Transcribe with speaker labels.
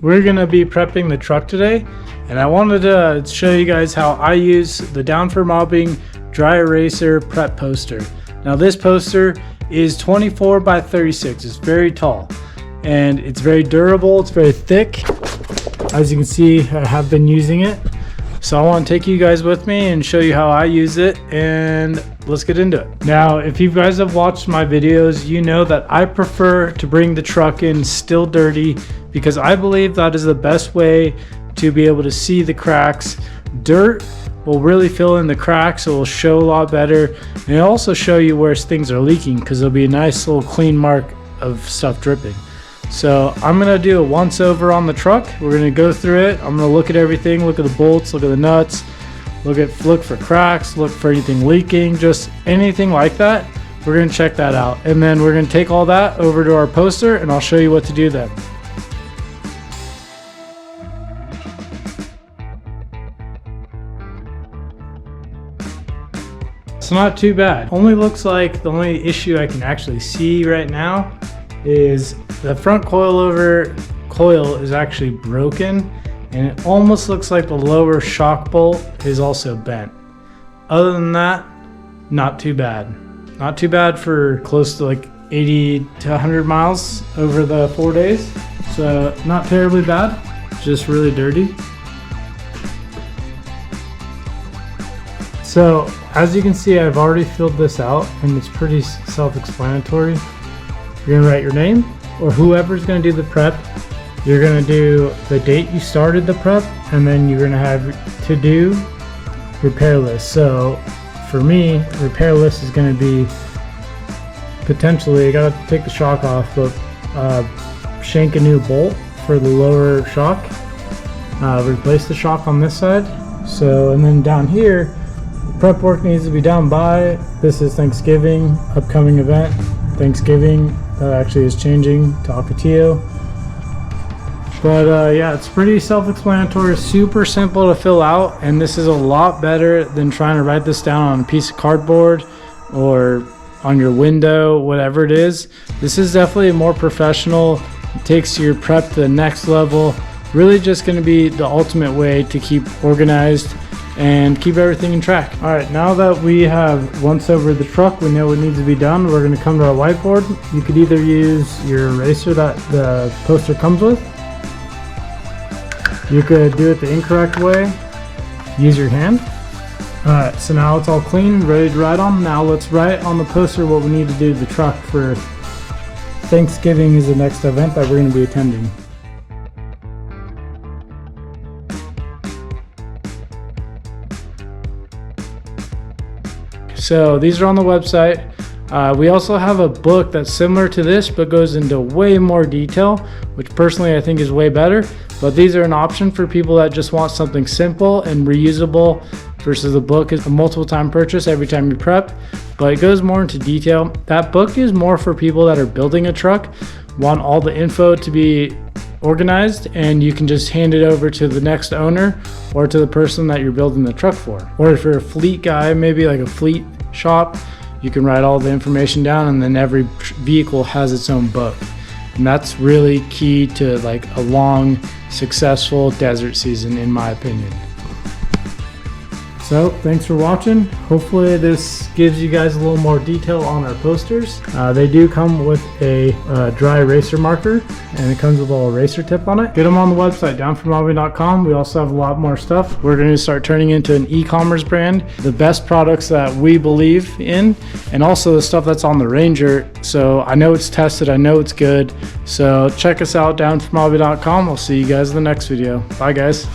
Speaker 1: We're gonna be prepping the truck today, and I wanted to show you guys how I use the Down for Mobbing dry eraser prep poster. Now this poster is 24 by 36. It's very tall and it's very durable. It's very thick. As you can see, I have been using it. So I want to take you guys with me and show you how I use it, and let's get into it. Now, if you guys have watched my videos, you know that I prefer to bring the truck in still dirty because I believe that is the best way to be able to see the cracks. Dirt will really fill in the cracks. It will show a lot better, and it'll also show you where things are leaking because there'll be a nice little clean mark of stuff dripping. So I'm gonna do a once over on the truck. We're gonna go through it. I'm gonna look at everything, look at the bolts, look at the nuts, look for cracks, look for anything leaking, just anything like that. We're gonna check that out, and then we're gonna take all that over to our poster, and I'll show you what to do then. It's not too bad. Only looks like the only issue I can actually see right now is the front coil is actually broken, and it almost looks like the lower shock bolt is also bent. Other than that, not too bad. Not too bad for close to like 80 to 100 miles over the 4 days. So not terribly bad, just really dirty. So as you can see, I've already filled this out and it's pretty self-explanatory. You're gonna write your name, or whoever's gonna do the prep. You're gonna do the date you started the prep, and then you're gonna have to do repair list. So for me, repair list is gonna be potentially, I gotta take the shock off, but shank a new bolt for the lower shock, replace the shock on this side. So, and then down here, prep work needs to be done by, this is Thanksgiving, upcoming event, Thanksgiving. That actually is changing to Ocotillo. But yeah, it's pretty self-explanatory, super simple to fill out, and this is a lot better than trying to write this down on a piece of cardboard or on your window, whatever it is. This is definitely more professional. It takes your prep to the next level. Really just going to be the ultimate way to keep organized and keep everything in track. All right, now that we have once over the truck, we know what needs to be done. We're gonna come to our whiteboard. You could either use your eraser that the poster comes with. You could do it the incorrect way, use your hand. All right, so now it's all clean, ready to write on. Now let's write on the poster what we need to do to the truck for Thanksgiving is the next event that we're gonna be attending. So these are on the website. We also have a book that's similar to this but goes into way more detail, which personally I think is way better. But these are an option for people that just want something simple and reusable, versus the book is a multiple time purchase every time you prep, but it goes more into detail. That book is more for people that are building a truck, want all the info to be organized, and you can just hand it over to the next owner or to the person that you're building the truck for. Or if you're a fleet guy, maybe like a fleet shop, you can write all the information down, and then every vehicle has its own book. And that's really key to like a long, successful desert season, in my opinion. So thanks for watching. Hopefully this gives you guys a little more detail on our posters. They do come with a dry eraser marker, and it comes with a little eraser tip on it. Get them on the website, downformobbing.com. We also have a lot more stuff. We're going to start turning into an e-commerce brand. The best products that we believe in, and also the stuff that's on the Ranger. So I know it's tested, I know it's good. So check us out, downformobbing.com. We'll see you guys in the next video. Bye guys.